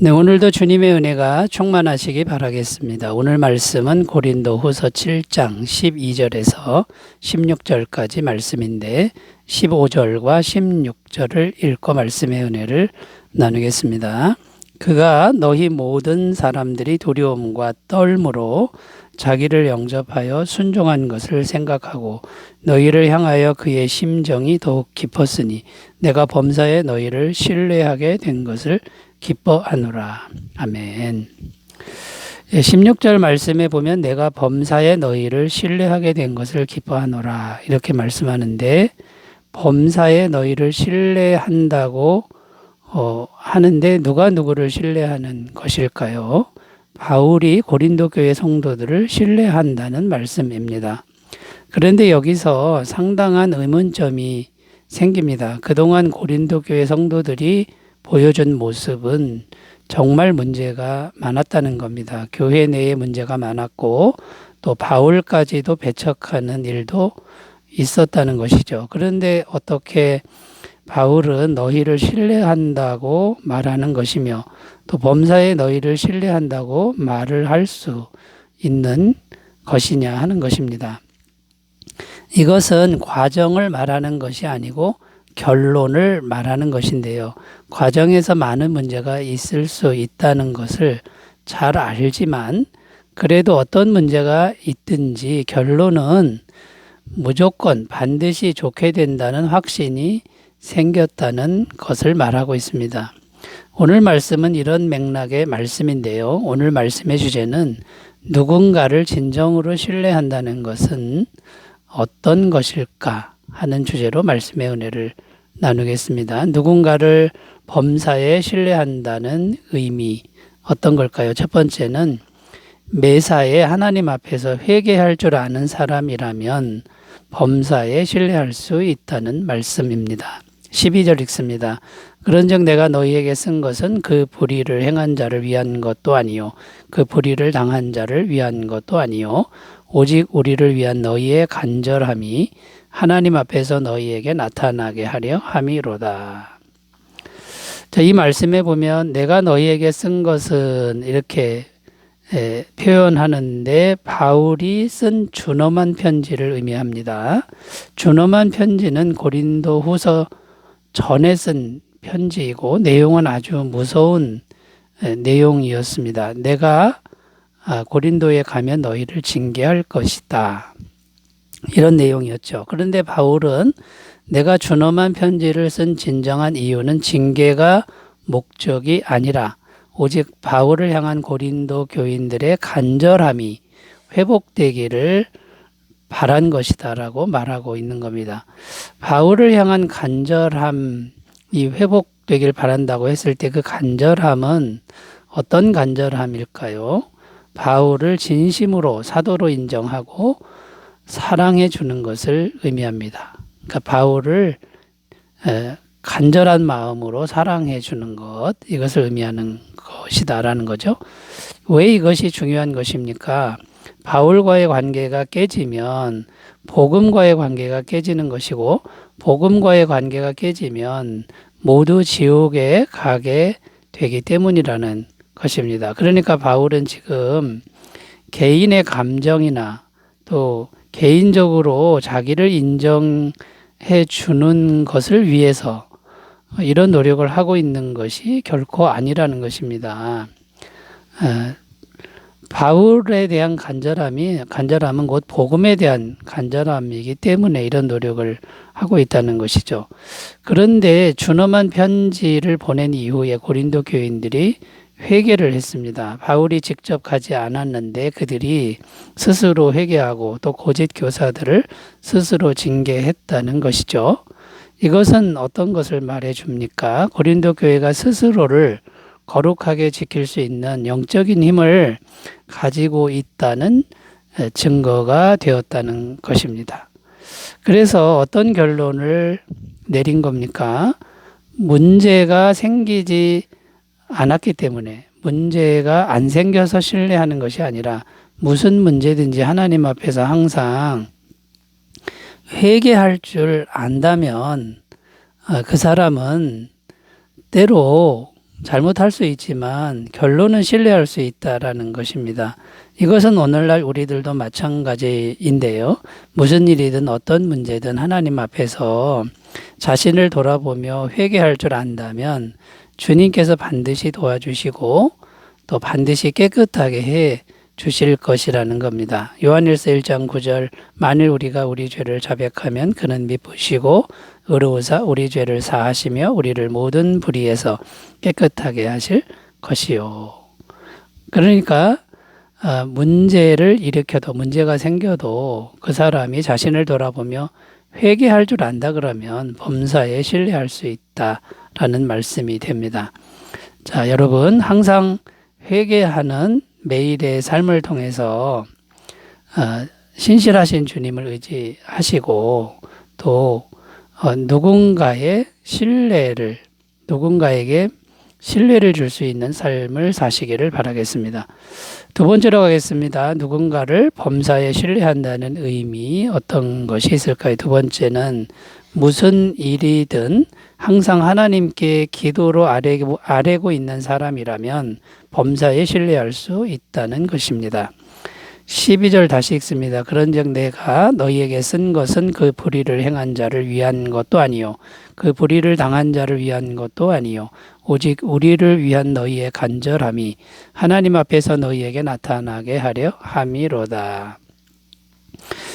네, 오늘도 주님의 은혜가 충만하시기 바라겠습니다. 오늘 말씀은 고린도후서 7장 12절에서 16절까지 말씀인데 15절과 16절을 읽고 말씀의 은혜를 나누겠습니다. 그가 너희 모든 사람들이 두려움과 떨므로 자기를 영접하여 순종한 것을 생각하고 너희를 향하여 그의 심정이 더욱 깊었으니 내가 범사에 너희를 신뢰하게 된 것을 기뻐하노라. 아멘. 16절 말씀에 보면 내가 범사에 너희를 신뢰하게 된 것을 기뻐하노라 이렇게 말씀하는데, 범사에 너희를 신뢰한다고 하는데 누가 누구를 신뢰하는 것일까요? 바울이 고린도 교회 성도들을 신뢰한다는 말씀입니다. 그런데 여기서 상당한 의문점이 생깁니다. 그동안 고린도 교회 성도들이 보여준 모습은 정말 문제가 많았다는 겁니다. 교회 내에 문제가 많았고 또 바울까지도 배척하는 일도 있었다는 것이죠. 그런데 어떻게 바울은 너희를 신뢰한다고 말하는 것이며 또 범사에 너희를 신뢰한다고 말을 할 수 있는 것이냐 하는 것입니다. 이것은 과정을 말하는 것이 아니고 결론을 말하는 것인데요. 과정에서 많은 문제가 있을 수 있다는 것을 잘 알지만 그래도 어떤 문제가 있든지 결론은 무조건 반드시 좋게 된다는 확신이 생겼다는 것을 말하고 있습니다. 오늘 말씀은 이런 맥락의 말씀인데요. 오늘 말씀의 주제는 누군가를 진정으로 신뢰한다는 것은 어떤 것일까 하는 주제로 말씀의 은혜를 나누겠습니다. 누군가를 범사에 신뢰한다는 의미 어떤 걸까요? 첫 번째는 매사에 하나님 앞에서 회개할 줄 아는 사람이라면 범사에 신뢰할 수 있다는 말씀입니다. 12절 읽습니다. 그런즉 내가 너희에게 쓴 것은 그 불의를 행한 자를 위한 것도 아니요 그 불의를 당한 자를 위한 것도 아니요 오직 우리를 위한 너희의 간절함이 하나님 앞에서 너희에게 나타나게 하려 함이로다. 자, 이 말씀에 보면 내가 너희에게 쓴 것은 이렇게 표현하는데 바울이 쓴 준엄한 편지를 의미합니다. 준엄한 편지는 고린도 후서 전에 쓴 편지이고 내용은 아주 무서운 내용이었습니다. 내가 고린도에 가면 너희를 징계할 것이다. 이런 내용이었죠. 그런데 바울은 내가 준엄한 편지를 쓴 진정한 이유는 징계가 목적이 아니라 오직 바울을 향한 고린도 교인들의 간절함이 회복되기를 바란 것이다라고 말하고 있는 겁니다. 바울을 향한 간절함이 회복되길 바란다고 했을 때 그 간절함은 어떤 간절함일까요? 바울을 진심으로 사도로 인정하고 사랑해 주는 것을 의미합니다. 그러니까 바울을 간절한 마음으로 사랑해 주는 것, 이것을 의미하는 것이다라는 거죠. 왜 이것이 중요한 것입니까? 바울과의 관계가 깨지면 복음과의 관계가 깨지는 것이고 복음과의 관계가 깨지면 모두 지옥에 가게 되기 때문이라는 것입니다. 그러니까 바울은 지금 개인의 감정이나 또 개인적으로 자기를 인정해 주는 것을 위해서 이런 노력을 하고 있는 것이 결코 아니라는 것입니다. 바울에 대한 간절함은 곧 복음에 대한 간절함이기 때문에 이런 노력을 하고 있다는 것이죠. 그런데 준엄한 편지를 보낸 이후에 고린도 교인들이 회개를 했습니다. 바울이 직접 가지 않았는데 그들이 스스로 회개하고 또 고짓 교사들을 스스로 징계했다는 것이죠. 이것은 어떤 것을 말해 줍니까? 고린도 교회가 스스로를 거룩하게 지킬 수 있는 영적인 힘을 가지고 있다는 증거가 되었다는 것입니다. 그래서 어떤 결론을 내린 겁니까? 문제가 생기지 않았기 때문에, 문제가 안 생겨서 신뢰하는 것이 아니라 무슨 문제든지 하나님 앞에서 항상 회개할 줄 안다면 그 사람은 때로 잘못할 수 있지만 결론은 신뢰할 수 있다라는 것입니다. 이것은 오늘날 우리들도 마찬가지인데요. 무슨 일이든 어떤 문제든 하나님 앞에서 자신을 돌아보며 회개할 줄 안다면 주님께서 반드시 도와주시고 또 반드시 깨끗하게 해 주실 것이라는 겁니다. 요한일서 1장 9절 만일 우리가 우리 죄를 자백하면 그는 미쁘시고 의로우사 우리 죄를 사하시며 우리를 모든 불의에서 깨끗하게 하실 것이요. 그러니까 문제를 일으켜도 문제가 생겨도 그 사람이 자신을 돌아보며 회개할 줄 안다 그러면 범사에 신뢰할 수 있다라는 말씀이 됩니다. 자, 여러분 항상 회개하는 매일의 삶을 통해서 신실하신 주님을 의지하시고 또 누군가에게 신뢰를 줄 수 있는 삶을 사시기를 바라겠습니다. 두 번째로 가겠습니다. 누군가를 범사에 신뢰한다는 의미 어떤 것이 있을까요? 두 번째는 무슨 일이든 항상 하나님께 기도로 아뢰고 있는 사람이라면 범사에 신뢰할 수 있다는 것입니다. 12절 다시 읽습니다. 그런즉 내가 너희에게 쓴 것은 그 불의를 행한 자를 위한 것도 아니요 그 불의를 당한 자를 위한 것도 아니요 오직 우리를 위한 너희의 간절함이 하나님 앞에서 너희에게 나타나게 하려 함이로다.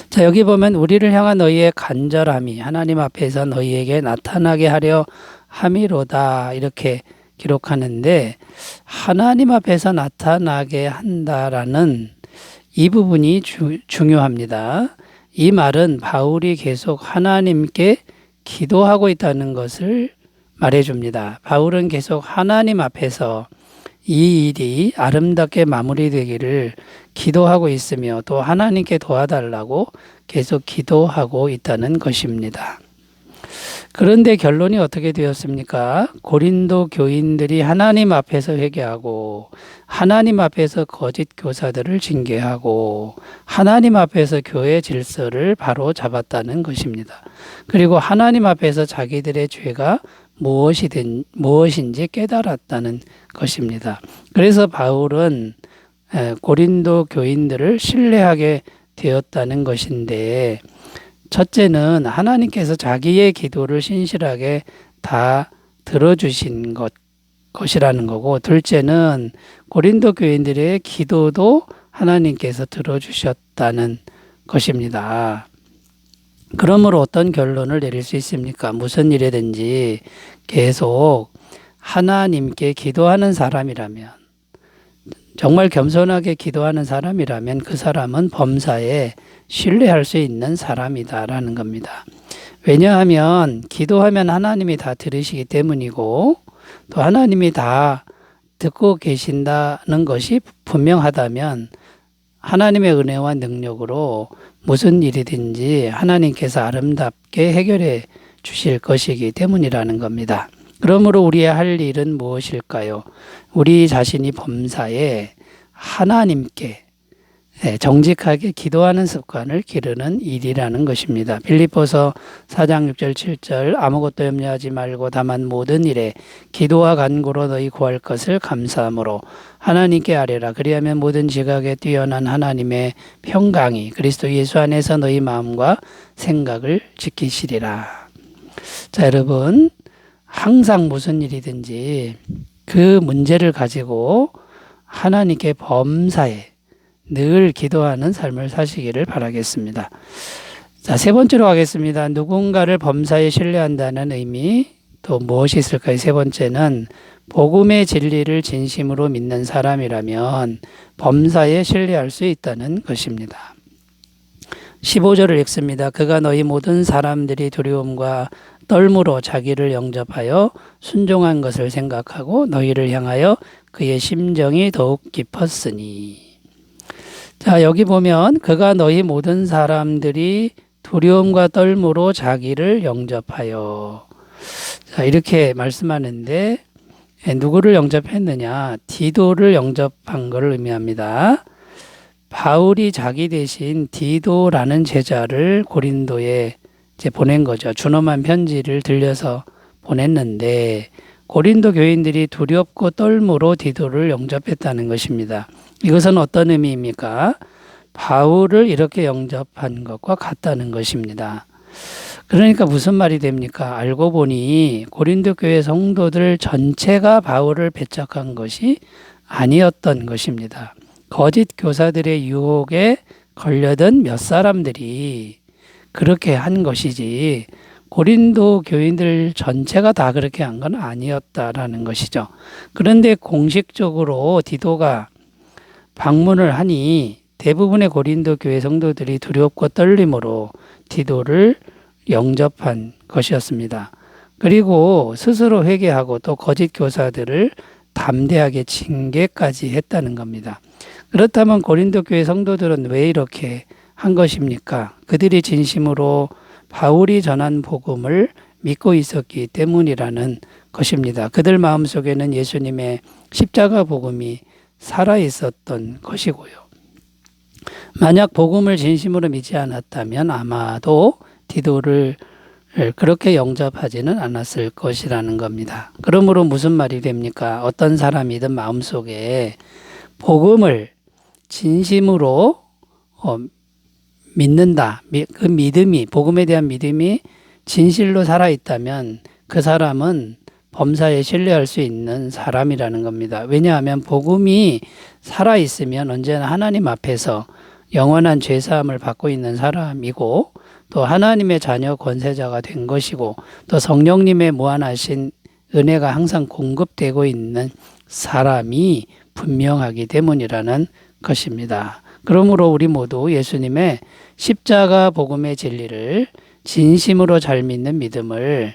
자, 여기 보면 우리를 향한 너희의 간절함이 하나님 앞에서 너희에게 나타나게 하려 함이로다 이렇게 기록하는데 하나님 앞에서 나타나게 한다라는 이 부분이 중요합니다. 이 말은 바울이 계속 하나님께 기도하고 있다는 것을 말해줍니다. 바울은 계속 하나님 앞에서 이 일이 아름답게 마무리되기를 기도하고 있으며 또 하나님께 도와달라고 계속 기도하고 있다는 것입니다. 그런데 결론이 어떻게 되었습니까? 고린도 교인들이 하나님 앞에서 회개하고 하나님 앞에서 거짓 교사들을 징계하고 하나님 앞에서 교회 질서를 바로 잡았다는 것입니다. 그리고 하나님 앞에서 자기들의 죄가 무엇인지 깨달았다는 것입니다. 그래서 바울은 고린도 교인들을 신뢰하게 되었다는 것인데 첫째는 하나님께서 자기의 기도를 신실하게 다 들어주신 것이라는 거고 둘째는 고린도 교인들의 기도도 하나님께서 들어주셨다는 것입니다. 그러므로 어떤 결론을 내릴 수 있습니까? 무슨 일이든지 계속 하나님께 기도하는 사람이라면 정말 겸손하게 기도하는 사람이라면 그 사람은 범사에 신뢰할 수 있는 사람이다라는 겁니다. 왜냐하면 기도하면 하나님이 다 들으시기 때문이고 또 하나님이 다 듣고 계신다는 것이 분명하다면 하나님의 은혜와 능력으로 무슨 일이든지 하나님께서 아름답게 해결해 주실 것이기 때문이라는 겁니다. 그러므로 우리의 할 일은 무엇일까요? 우리 자신이 범사에 하나님께 정직하게 기도하는 습관을 기르는 일이라는 것입니다. 빌립보서 4장 6절 7절 아무것도 염려하지 말고 다만 모든 일에 기도와 간구로 너희 구할 것을 감사함으로 하나님께 아뢰라. 그리하면 모든 지각에 뛰어난 하나님의 평강이 그리스도 예수 안에서 너희 마음과 생각을 지키시리라. 자, 여러분 항상 무슨 일이든지 그 문제를 가지고 하나님께 범사에 늘 기도하는 삶을 사시기를 바라겠습니다. 자, 세 번째로 가겠습니다. 누군가를 범사에 신뢰한다는 의미 또 무엇이 있을까요? 세 번째는 복음의 진리를 진심으로 믿는 사람이라면 범사에 신뢰할 수 있다는 것입니다. 15절을 읽습니다. 그가 너희 모든 사람들이 두려움과 떨므로 자기를 영접하여 순종한 것을 생각하고 너희를 향하여 그의 심정이 더욱 깊었으니. 자, 여기 보면 그가 너희 모든 사람들이 두려움과 떨므로 자기를 영접하여. 자, 이렇게 말씀하는데 누구를 영접했느냐? 디도를 영접한 것을 의미합니다. 바울이 자기 대신 디도라는 제자를 고린도에 이제 보낸 거죠. 준엄한 편지를 들려서 보냈는데 고린도 교인들이 두렵고 떨므로 디도를 영접했다는 것입니다. 이것은 어떤 의미입니까? 바울을 이렇게 영접한 것과 같다는 것입니다. 그러니까 무슨 말이 됩니까? 알고 보니 고린도 교회 성도들 전체가 바울을 배척한 것이 아니었던 것입니다. 거짓 교사들의 유혹에 걸려든 몇 사람들이 그렇게 한 것이지 고린도 교인들 전체가 다 그렇게 한 건 아니었다라는 것이죠. 그런데 공식적으로 디도가 방문을 하니 대부분의 고린도 교회 성도들이 두렵고 떨림으로 디도를 영접한 것이었습니다. 그리고 스스로 회개하고 또 거짓 교사들을 담대하게 징계까지 했다는 겁니다. 그렇다면 고린도 교회 성도들은 왜 이렇게 한 것입니까? 그들이 진심으로 바울이 전한 복음을 믿고 있었기 때문이라는 것입니다. 그들 마음속에는 예수님의 십자가 복음이 살아 있었던 것이고요. 만약 복음을 진심으로 믿지 않았다면 아마도 디도를 그렇게 영접하지는 않았을 것이라는 겁니다. 그러므로 무슨 말이 됩니까? 어떤 사람이든 마음속에 복음을 진심으로 믿는다. 그 믿음이, 복음에 대한 믿음이 진실로 살아있다면 그 사람은 범사에 신뢰할 수 있는 사람이라는 겁니다. 왜냐하면 복음이 살아있으면 언제나 하나님 앞에서 영원한 죄사함을 받고 있는 사람이고 또 하나님의 자녀 권세자가 된 것이고 또 성령님의 무한하신 은혜가 항상 공급되고 있는 사람이 분명하기 때문이라는 것입니다. 그러므로 우리 모두 예수님의 십자가 복음의 진리를 진심으로 잘 믿는 믿음을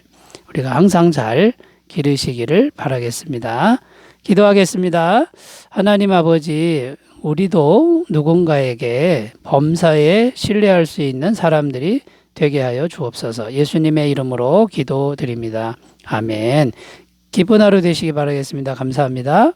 우리가 항상 잘 기르시기를 바라겠습니다. 기도하겠습니다. 하나님 아버지, 우리도 누군가에게 범사에 신뢰할 수 있는 사람들이 되게 하여 주옵소서. 예수님의 이름으로 기도드립니다. 아멘. 기쁜 하루 되시기 바라겠습니다. 감사합니다.